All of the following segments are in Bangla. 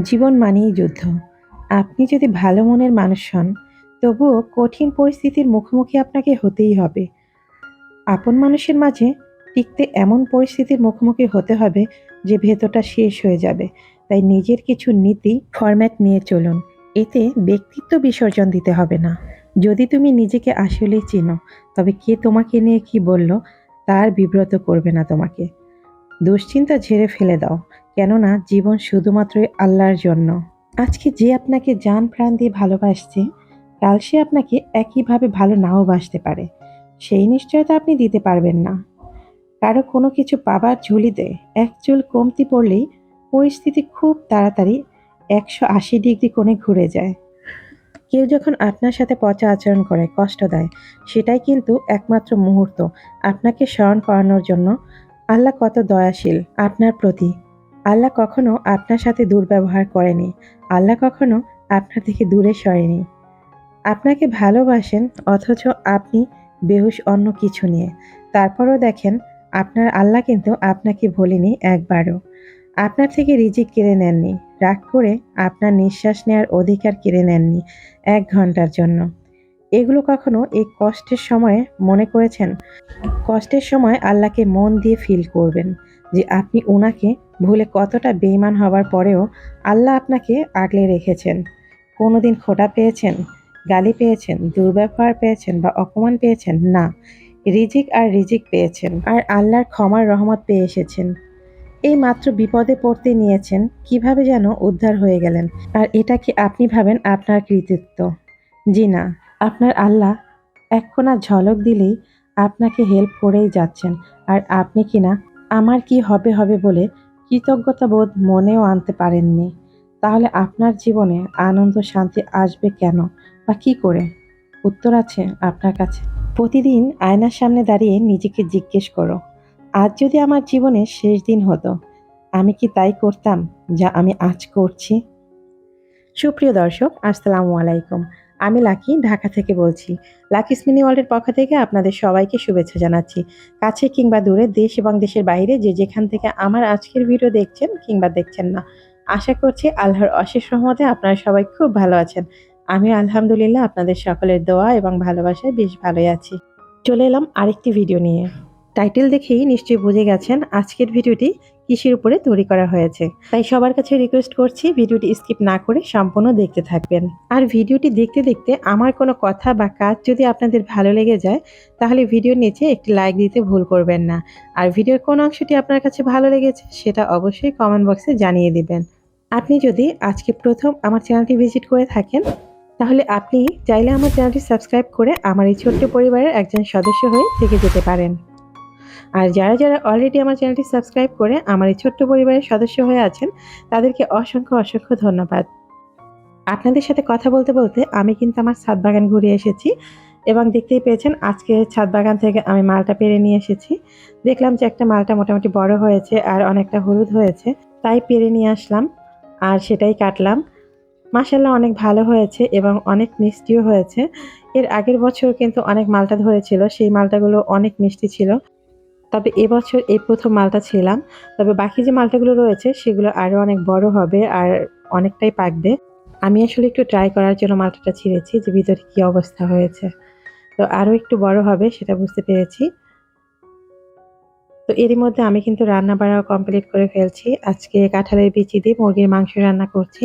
জীবন মানেই যুদ্ধ। আপনি যদি ভালো মনের মানুষ হন, তবুও কঠিন পরিস্থিতির মুখোমুখি আপনাকে হতেই হবে। আপন মানুষের মাঝে টিকতে এমন পরিস্থিতির মুখোমুখি হতে হবে যে ভেতরটা শেষ হয়ে যাবে। তাই নিজের কিছু নীতি ফরম্যাট নিয়ে চলুন। এতে ব্যক্তিত্ব বিসর্জন দিতে হবে না। যদি তুমি নিজেকে আসলেই চিনো, তবে কে তোমাকে নিয়ে কি বলল তার বিব্রত করবে না তোমাকে। দুশ্চিন্তা ঝেড়ে ফেলে দাও, কেননা জীবন শুধুমাত্রই আল্লাহর জন্য। আজকে যে আপনাকে জান প্রাণ দিয়ে ভালোবাসছে, কাল সে আপনাকে একইভাবে ভালো নাও বাসতে পারে। সেই নিশ্চয়তা আপনি দিতে পারবেন না। কারো কোনো কিছু পাবার ঝুলিতে এক চুল কমতি পড়লেই পরিস্থিতি খুব তাড়াতাড়ি 180 ডিগ্রি কোণে ঘুরে যায়। কেউ যখন আপনার সাথে পচা আচরণ করে, কষ্ট দেয়, সেটাই কিন্তু একমাত্র মুহূর্ত আপনাকে স্মরণ করানোর জন্য আল্লাহ কত দয়াশীল আপনার প্রতি। আল্লাহ কখনো আপনার সাথে দুর্ব্যবহার করেনি। আল্লাহ কখনো আপনার থেকে দূরে সরেনি। আপনাকে ভালোবাসেন, অথচ আপনি বেহুশ অন্য কিছু নিয়ে। তারপরও দেখেন, আপনার আল্লাহ কিন্তু আপনাকে ভোলেনি একবারও। আপনার থেকে রিজিক কেড়ে নেননি। রাগ করে আপনার নিঃশ্বাস নেওয়ার অধিকার কেড়ে নেননি 1 ঘন্টার জন্য। এগুলো কখনো এই কষ্টের সময়ে মনে করেছেন? কষ্টের সময় আল্লাহকে মন দিয়ে ফিল করবেন যে আপনি ওনাকে ভুলে কতটা বেঈমান হবার পরেও আল্লাহ আপনাকে আগলে রেখেছেন। কোনোদিন খোঁটা পেয়েছেন, গালি পেয়েছেন, দুর্ব্যবহার পেয়েছেন বা অপমান পেয়েছেন? না, রিজিক আর রিজিক পেয়েছেন, আর আল্লাহর ক্ষমার রহমত পেয়ে এসেছেন। এই মাত্র বিপদে পড়তে নিয়েছেন, কিভাবে যেন উদ্ধার হয়ে গেলেন। আর এটা কি আপনি ভাবেন আপনার কৃতিত্ব? জি না, আপনার আল্লাহ এক কোণা ঝলক দিলেই আপনাকে হেল্প করেই যাচ্ছেন। আর আপনি কিনা আমার কি হবে হবে বলে কৃতজ্ঞতা বোধ মনেও আনতে পারেননি। তাহলে আপনার জীবনে আনন্দ শান্তি আসবে কেন বা কি করে? উত্তর আছে আপনার কাছে। প্রতিদিন আয়নার সামনে দাঁড়িয়ে নিজেকে জিজ্ঞেস করো, আজ যদি আমার জীবনের শেষ দিন হতো, আমি কি তাই করতাম যা আমি আজ করছি? সুপ্রিয় দর্শক, আসসালামু আলাইকুম। আমি লাকি, ঢাকা থেকে বলছি। লাকিস মিনি ওয়ার্ল্ডের পক্ষ থেকে আপনাদের সবাইকে শুভেচ্ছা জানাচ্ছি। কাছে কিংবা দূরে, দেশ এবং দেশের বাইরে যে যেখান থেকে আমার আজকের ভিডিও দেখছেন কিংবা দেখছেন না, আশা করছি আল্লাহর অশেষ রহমতে আপনারা সবাই খুব ভালো আছেন। আমি আলহামদুলিল্লাহ আপনাদের সকলের দোয়া এবং ভালোবাসায় বেশ ভালোই আছি। চলে এলাম আরেকটি ভিডিও নিয়ে। টাইটেল দেখেই নিশ্চয়ই বুঝে গেছেন আজকের ভিডিওটি কিসের উপরে তৈরি করা হয়েছে। তাই সবার কাছে রিকোয়েস্ট করছি ভিডিওটি স্কিপ না করে সম্পূর্ণ দেখতে থাকবেন। আর ভিডিওটি দেখতে দেখতে আমার কোনো কথা বা কাজ যদি আপনাদের ভালো লেগে যায়, তাহলে ভিডিওর নিচে একটি লাইক দিতে ভুল করবেন না। আর ভিডিওর কোন অংশটি আপনার কাছে ভালো লেগেছে সেটা অবশ্যই কমেন্ট বক্সে জানিয়ে দিবেন। আপনি যদি আজকে প্রথম আমার চ্যানেলটি ভিজিট করে থাকেন, তাহলে আপনি চাইলে আমার চ্যানেলটি সাবস্ক্রাইব করে আমার এই ছোট্ট পরিবারের একজন সদস্য হয়ে থেকে যেতে পারেন। আর যারা যারা অলরেডি আমার চ্যানেলটি সাবস্ক্রাইব করে আমার এই ছোট্ট পরিবারের সদস্য হয়ে আছেন, তাদেরকে অসংখ্য অসংখ্য ধন্যবাদ। আপনাদের সাথে কথা বলতে বলতে আমি কিন্তু আমার ছাদ বাগান ঘুরে এসেছি এবং দেখতেই পেয়েছেন আজকে ছাদ বাগান থেকে আমি মালটা পেড়ে নিয়ে এসেছি। দেখলাম যে একটা মালটা মোটামুটি বড় হয়েছে আর অনেকটা হলুদ হয়েছে, তাই পেড়ে নিয়ে আসলাম আর সেটাই কাটলাম। মাশাআল্লাহ অনেক ভালো হয়েছে এবং অনেক মিষ্টিও হয়েছে। এর আগের বছর কিন্তু অনেক মালটা ধরেছিল, সেই মালটাগুলো অনেক মিষ্টি ছিল। তবে এবছর এই প্রথম মালটা ছিলাম। তবে বাকি যে মালটাগুলো রয়েছে সেগুলো আরো অনেক বড় হবে আর অনেকটাই পাকবে। আমি আসলে একটু ট্রাই করার জন্য মালটাটা ছিঁড়েছি যে ভিতরে কি অবস্থা হয়েছে। তো আরো একটু বড় হবে সেটা বুঝতে পেরেছি। তো এরই মধ্যে আমি কিন্তু রান্না বাড়াও কমপ্লিট করে ফেলছি। আজকে কাঁঠালের বিচি দিয়ে মুরগির মাংস রান্না করছি।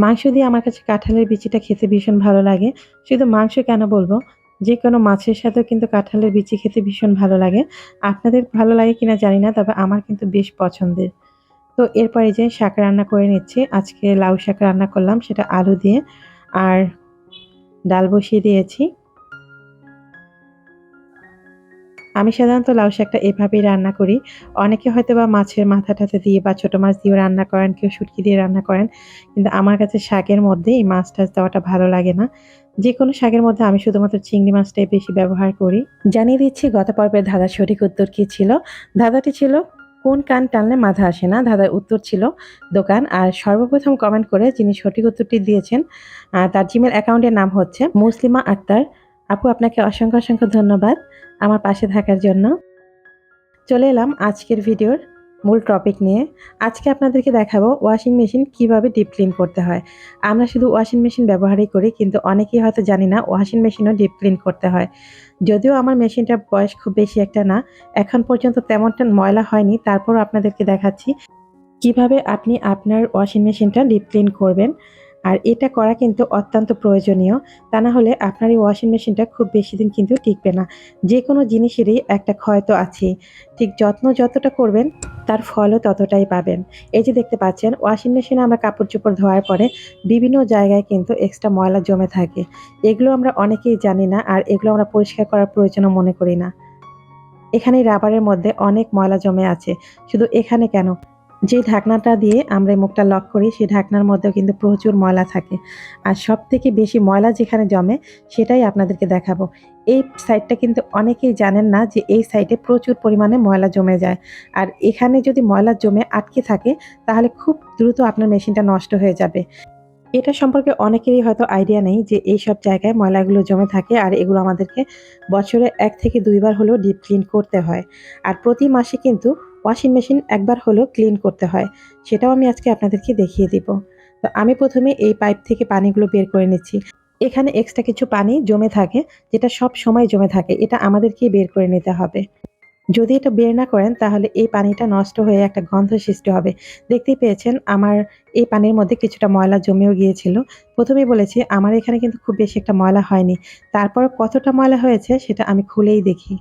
মাংস দিয়ে আমার কাছে কাঁঠালের বিচিটা খেতে ভীষণ ভালো লাগে। শুধু মাংস কেন বলবো, যেকোনো মাছের সাথেও কিন্তু কাঁঠালের বিচি খেতে ভীষণ ভালো লাগে। আপনাদের ভালো লাগে কিনা জানি না, তবে আমার কিন্তু বেশ পছন্দের। তো এরপরে যে শাক রান্না করে নিচ্ছি। আজকে লাউ শাক রান্না করলাম, সেটা আলু দিয়ে, আর ডাল বসিয়ে দিয়েছি। আমি সাধারণত লাউ শাকটা এভাবেই রান্না করি। অনেকে হয়তোবা মাছের মাথা টাথা দিয়ে বা ছোট মাছ দিয়েও রান্না করেন, কেউ শুটকি দিয়ে রান্না করেন। কিন্তু আমার কাছে শাকের মধ্যে এই মাছ টাছ দেওয়াটা ভালো লাগে না। যেকোনো শাকের মধ্যে আমি শুধুমাত্র চিংড়ি মাছটাই বেশি ব্যবহার করি। জানিয়ে দিচ্ছি গত পর্বের ধাঁধার সঠিক উত্তর কি ছিল। ধাঁধাটি ছিল, কোন কান টানলে মাথা আসে না? ধাঁধার উত্তর ছিল দোকান। আর সর্বপ্রথম কমেন্ট করে যিনি সঠিক উত্তরটি দিয়েছেন, তার জিমেল অ্যাকাউন্টের নাম হচ্ছে মুসলিমা আক্তার। আপু, আপনাকে অসংখ্য অসংখ্য ধন্যবাদ আমার পাশে থাকার জন্য। চলে এলাম আজকের ভিডিওর মূল টপিক নিয়ে। আজকে আপনাদেরকে দেখাবো ওয়াশিং মেশিন কিভাবে ডিপ ক্লিন করতে হয়। আমরা শুধু ওয়াশিং মেশিন ব্যবহারই করি, কিন্তু অনেকেই হয়তো জানি না ওয়াশিং মেশিনও ডিপ ক্লিন করতে হয়। যদিও আমার মেশিনটার বয়স খুব বেশি একটা না, এখন পর্যন্ত তেমনটা ময়লা হয়নি, তারপরও আপনাদেরকে দেখাচ্ছি কিভাবে আপনি আপনার ওয়াশিং মেশিনটা ডিপ ক্লিন করবেন। আর এটা করা কিন্তু অত্যন্ত প্রয়োজনীয়। তা না হলে আপনার এই ওয়াশিং মেশিনটা খুব বেশি দিন কিন্তু টিকবে না। যে কোনো জিনিসেরই একটা ক্ষয় তো আছেই। ঠিক যত্ন যতটা করবেন তার ফলও ততটাই পাবেন। এই যে দেখতে পাচ্ছেন ওয়াশিং মেশিনে আমরা কাপড়-চোপড় ধোয়ার পরে বিভিন্ন জায়গায় কিন্তু এক্সট্রা ময়লা জমে থাকে। এগুলো আমরা অনেকেই জানি না, আর এগুলো আমরা পরিষ্কার করার প্রয়োজনও মনে করি না। এখানে রাবারের মধ্যে অনেক ময়লা জমে আছে। শুধু এখানে কেন, যে ঢাকনাটা দিয়ে আমরা এই মুখটা লক করি সেই ঢাকনার মধ্যেও কিন্তু প্রচুর ময়লা থাকে। আর সবথেকে বেশি ময়লা যেখানে জমে সেটাই আপনাদেরকে দেখাবো। এই সাইডটা কিন্তু অনেকেই জানেন না যে এই সাইডে প্রচুর পরিমাণে ময়লা জমে যায়। আর এখানে যদি ময়লা জমে আটকে থাকে তাহলে খুব দ্রুত আপনার মেশিনটা নষ্ট হয়ে যাবে। এটা সম্পর্কে অনেকেরই হয়তো আইডিয়া নেই যে এইসব জায়গায় ময়লাগুলো জমে থাকে, আর এগুলো আমাদেরকে বছরে ১ থেকে ২ বার হলেও ডিপ ক্লিন করতে হয়। আর প্রতি মাসে কিন্তু ওয়াশিং মেশিন একবার হলেও ক্লিন করতে হয়। সেটাও আমি আজকে আপনাদেরকে দেখিয়ে দিব। তো আমি প্রথমে এই পাইপ থেকে পানিগুলো বের করে নিচ্ছি। এখানে এক্সট্রা কিছু পানি জমে থাকে, যেটা সবসময় জমে থাকে। এটা আমাদেরকেই বের করে নিতে হবে। যদি এটা বের না করেন তাহলে এই পানিটা নষ্ট হয়ে একটা গন্ধ সৃষ্টি হবে। দেখতেই পেয়েছেন আমার এই পানির মধ্যে কিছুটা ময়লা জমেও গিয়েছিল। ১ম এই বলেছি আমার এখানে কিন্তু খুব বেশি একটা ময়লা হয়নি। তারপর কতটা ময়লা হয়েছে সেটা আমি খুলেই দেখি।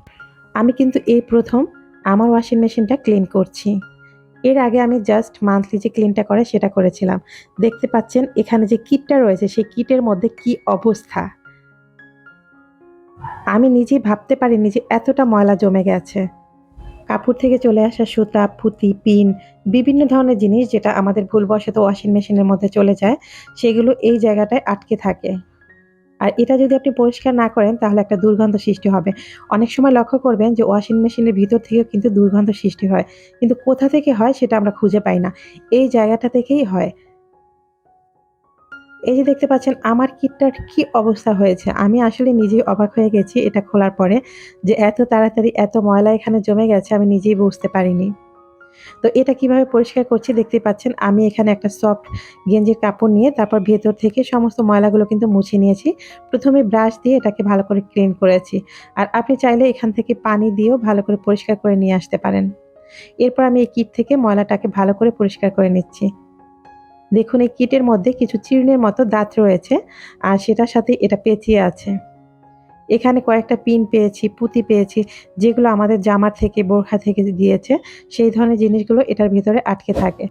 আমি কিন্তু এই ১ম আমার ওয়াশিং মেশিনটা ক্লিন করছি। এর আগে আমি জাস্ট মান্থলি যে ক্লিনটা করে সেটা করেছিলাম। দেখতে পাচ্ছেন এখানে যে কিটটা রয়েছে সেই কিটের মধ্যে কি অবস্থা! আমি নিজেই ভাবতে পারিনি যে এতটা ময়লা জমে গেছে। কাপড় থেকে চলে আসা সুতা, পুঁতি, পিন, বিভিন্ন ধরনের জিনিস যেটা আমাদের ভুলবশত ওয়াশিং মেশিনের মধ্যে চলে যায়, সেগুলো এই জায়গাটায় আটকে থাকে। আর এটা যদি আপনি পরিষ্কার না করেন তাহলে একটা দুর্গন্ধ সৃষ্টি হবে। অনেক সময় লক্ষ্য করবেন যে ওয়াশিং মেশিনের ভিতর থেকেও কিন্তু দুর্গন্ধ সৃষ্টি হয়। কিন্তু কোথা থেকে হয় সেটা আমরা খুঁজে পাই না। এই জায়গাটা থেকেই হয়। এই যে দেখতে পাচ্ছেন আমার কিটটার কি অবস্থা হয়েছে। আমি আসলে নিজেই অবাক হয়ে গেছি এটা খোলার পরে, যে এত তাড়াতাড়ি এত ময়লা এখানে জমে গেছে আমি নিজেই বুঝতে পারিনি। তো এটা কিভাবে পরিষ্কার করছি দেখতেই পাচ্ছেন। আমি এখানে একটা সফট গেঞ্জির কাপড় নিয়ে তারপর ভেতর থেকে সমস্ত ময়লাগুলো কিন্তু মুছে নিয়েছি। ১ম এ ব্রাশ দিয়ে এটাকে ভালো করে ক্লিন করেছি। আর আপনি চাইলে এখান থেকে পানি দিয়েও ভালো করে পরিষ্কার করে নিয়ে আসতে পারেন। এরপর আমি এই কিট থেকে ময়লাটাকে ভালো করে পরিষ্কার করে নিচ্ছি। দেখুন এই কিটের মধ্যে কিছু চিরুনির মতো দাঁত রয়েছে, আর সেটার সাথে এটা পেঁচিয়ে আছে। এখানে কয়েকটা পিন পেয়েছি, পুঁতি পেয়েছি, যেগুলো আমাদের জামার থেকে, বোরখা থেকে গিয়েছে। সেই ধরনের জিনিসগুলো এটার ভিতরে আটকে থাকে।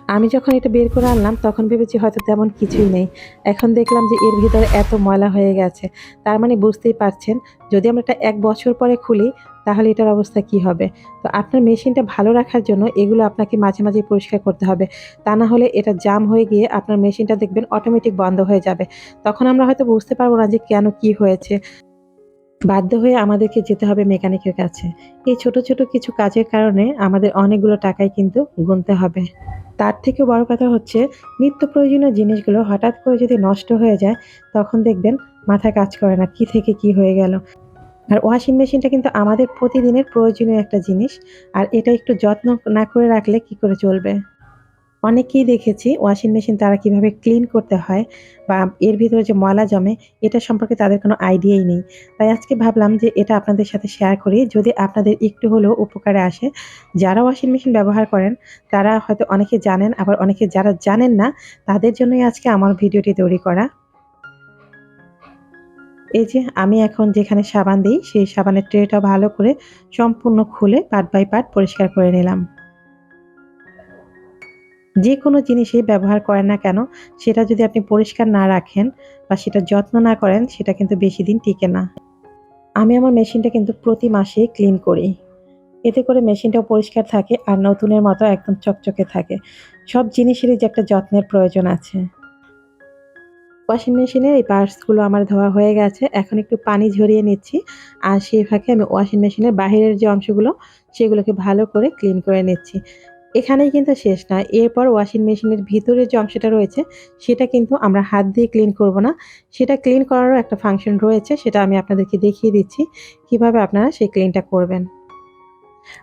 আমি যখন এটা বের করে আনলাম তখন ভেবেছি হয়তো তেমন কিছুই নেই। এখন দেখলাম যে এর ভিতরে এত ময়লা হয়ে গেছে। তার মানে বুঝতেই পারছেন যদি আমরা এটা ১ বছর পরে খুলি তাহলে এটার অবস্থা কি হবে? তো আপনার মেশিনটা ভালো রাখার জন্য এগুলো আপনাকে মাঝে, মাঝে পরিষ্কার করতে হবে। তা না হলে এটা জাম হয়ে গিয়ে আপনার মেশিনটা দেখবেন অটোমেটিক বন্ধ হয়ে যাবে। তখন আমরা হয়তো বুঝতে পারব না যে কেন কি হয়েছে। বাধ্য হয়ে আমাদেরকে যেতে হবে মেকানিকের কাছে। এই ছোট, ছোট কিছু কাজের কারণে আমাদের অনেকগুলো টাকাই কিন্তু গুনতে হবে। তার থেকেও বড় কথা হচ্ছে নিত্য প্রয়োজনীয় জিনিসগুলো হঠাৎ করে যদি নষ্ট হয়ে যায় তখন দেখবেন মাথা কাজ করে না কি থেকে কি হয়ে গেল। আর ওয়াশিং মেশিনটা কিন্তু আমাদের প্রতিদিনের প্রয়োজনীয় একটা জিনিস। আর এটা একটু যত্ন না করে রাখলে কি করে চলবে? অনেকেই দেখেছি ওয়াশিং মেশিন তারা কিভাবে ক্লিন করতে হয় বা এর ভিতরে যে ময়লা জমে এটা সম্পর্কে তাদের কোনো আইডিয়াই নেই। তাই আজকে ভাবলাম যে এটা আপনাদের সাথে শেয়ার করি, যদি আপনাদের একটু হলেও উপকারে আসে। যারা ওয়াশিং মেশিন ব্যবহার করেন তারা হয়তো অনেকে জানেন, আবার অনেকে যারা জানেন না তাদের জন্যই আজকে আমার ভিডিওটি তৈরি করা। এই যে আমি এখন যেখানে সাবান দিই সেই সাবানের ট্রেটা ভালো করে সম্পূর্ণ খুলে পার্ট বাই পার্ট পরিষ্কার করে নিলাম। যেকোনো জিনিসই ব্যবহার করেন না কেন, সেটা যদি আপনি পরিষ্কার না রাখেন বা সেটার যত্ন না করেন, সেটা কিন্তু বেশিদিন টিকে না। আমি আমার মেশিনটা কিন্তু প্রতি মাসেই ক্লিন করি। এতে করে মেশিনটাও পরিষ্কার থাকে আর নতুনের মতো একদম চকচকে থাকে। সব জিনিসেরই যে একটা যত্নের প্রয়োজন আছে। ওয়াশিং মেশিনের এই পার্টসগুলো আমার ধোয়া হয়ে গেছে। এখন একটু পানি ঝরিয়ে নিচ্ছি। আর সেই ফাঁকে আমি ওয়াশিং মেশিনের বাহিরের যে অংশগুলো, সেগুলোকে ভালো করে ক্লিন করে নিচ্ছি। এখানেই কিন্তু শেষ না। এরপর ওয়াশিং মেশিনের ভিতরের যে অংশটা রয়েছে, সেটা কিন্তু আমরা হাত দিয়ে ক্লিন করব না। সেটা ক্লিন করারও একটা ফাংশন রয়েছে। সেটা আমি আপনাদেরকে দেখিয়ে দিচ্ছি, কিভাবে আপনারা সেই ক্লিনটা করবেন।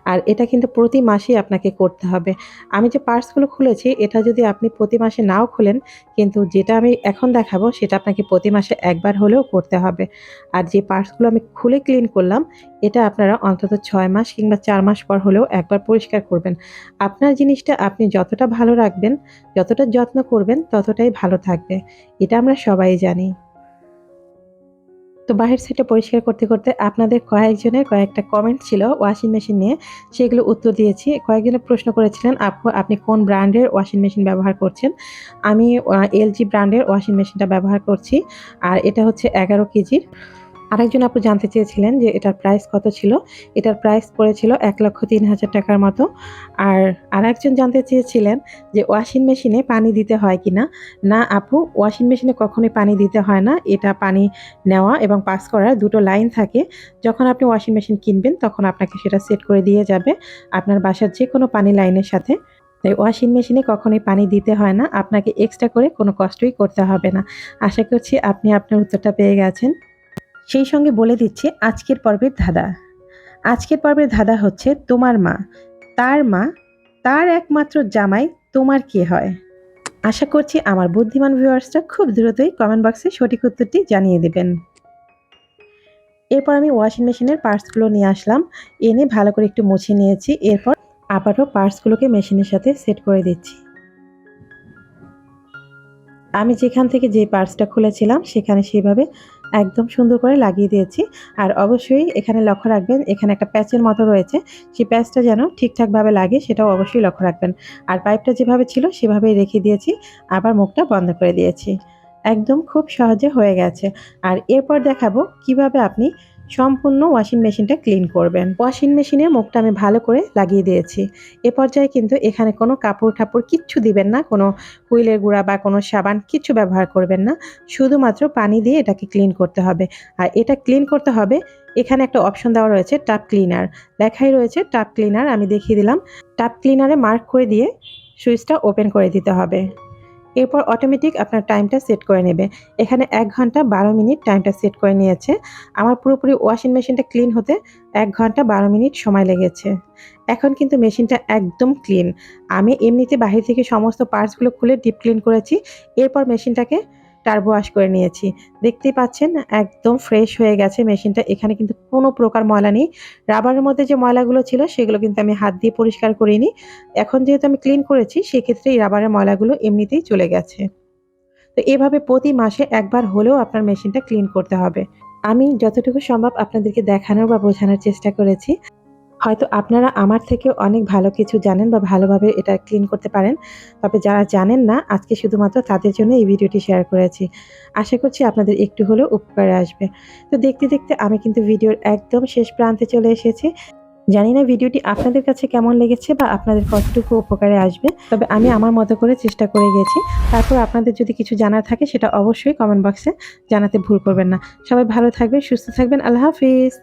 আর এটা কিন্তু প্রতি মাসেই আপনাকে করতে হবে। আমি যে পার্টসগুলো খুলেছি এটা যদি আপনি প্রতি মাসে নাও খোলেন, কিন্তু যেটা আমি এখন দেখাবো সেটা আপনাকে প্রতি মাসে একবার হলেও করতে হবে। আর যে পার্টসগুলো আমি খুলে ক্লিন করলাম, এটা আপনারা অন্তত ৬ মাস কিংবা ৪ মাস পর হলেও একবার পরিষ্কার করবেন। আপনার জিনিসটা আপনি যতটা ভালো রাখবেন, যতটা যত্ন করবেন ততটাই ভালো থাকবে। এটা আমরা সবাই জানি। তো বাহির সাইডটা পরিষ্কার করতে, করতে আপনাদের কয়েকজনের কয়েকটা কমেন্ট ছিল ওয়াশিং মেশিন নিয়ে, সেগুলো উত্তর দিয়েছি। কয়েকজনে প্রশ্ন করেছিলেন, "আপু আপনি কোন ব্র্যান্ডের ওয়াশিং মেশিন ব্যবহার করছেন?" আমি LG ব্র্যান্ডের ওয়াশিং মেশিনটা ব্যবহার করছি। আর এটা হচ্ছে ১১ কেজির। আরেকজন আপু জানতে চেয়েছিলেন যে এটার প্রাইস কত ছিল? এটার প্রাইস পড়েছিল ৳১,০০,০০০ মতো। আর আরেকজন জানতে চেয়েছিলেন যে ওয়াশিং মেশিনে পানি দিতে হয় কিনা? না আপু, ওয়াশিং মেশিনে কখনোই পানি দিতে হয় না। এটা পানি নেওয়া এবং পাস করার ২ টো লাইন থাকে। যখন আপনি ওয়াশিং মেশিন কিনবেন তখন আপনাকে সেটা সেট করে দিয়ে যাবে আপনার বাসার যেকোনো পানি লাইনের সাথে। তাই ওয়াশিং মেশিনে কখনোই পানি দিতে হয় না। আপনাকে এক্সট্রা করে কোনো কষ্টই করতে হবে না। আশা করছি আপনি আপনার উত্তরটা পেয়ে গেছেন। সেই সঙ্গে বলে দিচ্ছি আজকের পর্বের ধাঁধা। আজকের পর্বের ধাঁধা হচ্ছে, তোমার মা, তার একমাত্র জামাই তোমার কে হয়? আশা করছি আমার বুদ্ধিমান ভিউয়ার্সরা খুব দ্রুতই কমেন্ট বক্সে সঠিক উত্তরটি জানিয়ে দেবেন। এরপর আমি ওয়াশিং মেশিনের পার্টসগুলো নিয়ে আসলাম। এনে ভালো করে একটু মুছে নিয়েছি। এরপর আবারও পার্টসগুলোকে মেশিনের সাথে সেট করে দিচ্ছি। আমি যেখান থেকে যে পার্টসটা খুলেছিলাম সেখানে সেভাবে একদম সুন্দর করে লাগিয়ে দিয়েছি। আর অবশ্যই এখানে লক্ষ্য রাখবেন, এখানে একটা প্যাচের মতো রয়েছে। সেই প্যাচটা যেন ঠিকঠাকভাবে লাগে সেটাও অবশ্যই লক্ষ্য রাখবেন। আর পাইপটা যেভাবে ছিল সেভাবেই রেখে দিয়েছি। আবার মুখটা বন্ধ করে দিয়েছি। একদম খুব সহজে হয়ে গেছে। আর এরপর দেখাবো কিভাবে আপনি সম্পূর্ণ ওয়াশিং মেশিনটা ক্লিন করবেন। ওয়াশিং মেশিনের মুখটা আমি ভালো করে লাগিয়ে দিয়েছি। এ পর্যায়ে কিন্তু এখানে কোনো কাপড়-টাপড় কিচ্ছু দিবেন না। কোনো হুইলের গুঁড়া বা কোনো সাবান কিচ্ছু ব্যবহার করবেন না। শুধুমাত্র পানি দিয়ে এটাকে ক্লিন করতে হবে। আর এটা ক্লিন করতে হবে, এখানে একটা অপশন দেওয়া রয়েছে টাব ক্লিনার। লেখাই রয়েছে টাব ক্লিনার, আমি দেখিয়ে দিলাম। টাব ক্লিনারে মার্ক করে দিয়ে সুইচটা ওপেন করে দিতে হবে। এরপর অটোমেটিক আপনার টাইমটা সেট করে নেবে। এখানে ১ ঘন্টা ১২ মিনিট টাইমটা সেট করে নিয়েছে। আমার পুরোপুরি ওয়াশিং মেশিনটা ক্লিন হতে ১ ঘন্টা ১২ মিনিট সময় লেগেছে। এখন কিন্তু মেশিনটা একদম ক্লিন। আমি এমনিতে বাহির থেকে সমস্ত পার্টসগুলো খুলে ডিপ ক্লিন করেছি। এরপর মেশিনটাকে টার্বো ওয়াশ করে নিয়েছি। দেখতেই পাচ্ছেন একদম ফ্রেশ হয়ে গেছে মেশিনটা। এখানে কিন্তু কোনো প্রকার ময়লা নেই। রাবারের মধ্যে যে ময়লাগুলো ছিল সেগুলো কিন্তু আমি হাত দিয়ে পরিষ্কার করিনি। এখন যেহেতু আমি ক্লিন করেছি সেক্ষেত্রে এই রাবারের ময়লাগুলো এমনিতেই চলে গেছে। তো এভাবে প্রতি মাসে একবার হলেও আপনার মেশিনটা ক্লিন করতে হবে। আমি যতটুকু সম্ভব আপনাদেরকে দেখানোর বা বোঝানোর চেষ্টা করেছি। হয়তো আপনারা আমার থেকেও অনেক ভালো কিছু জানেন বা ভালোভাবে এটা ক্লিন করতে পারেন। তবে যারা জানেন না আজকে শুধুমাত্র তাদের জন্য এই ভিডিওটি শেয়ার করেছি। আশা করছি আপনাদের একটু হলেও উপকারে আসবে। তো দেখতে, দেখতে আমি কিন্তু ভিডিওর একদম শেষ প্রান্তে চলে এসেছি। জানি না ভিডিওটি আপনাদের কাছে কেমন লেগেছে বা আপনাদের কতটুকু উপকারে আসবে। তবে আমি আমার মতো করে চেষ্টা করে গেছি। তারপর আপনাদের যদি কিছু জানার থাকে সেটা অবশ্যই কমেন্ট বক্সে জানাতে ভুল করবেন না। সবাই ভালো থাকবেন, সুস্থ থাকবেন। আল্লাহ হাফিজ।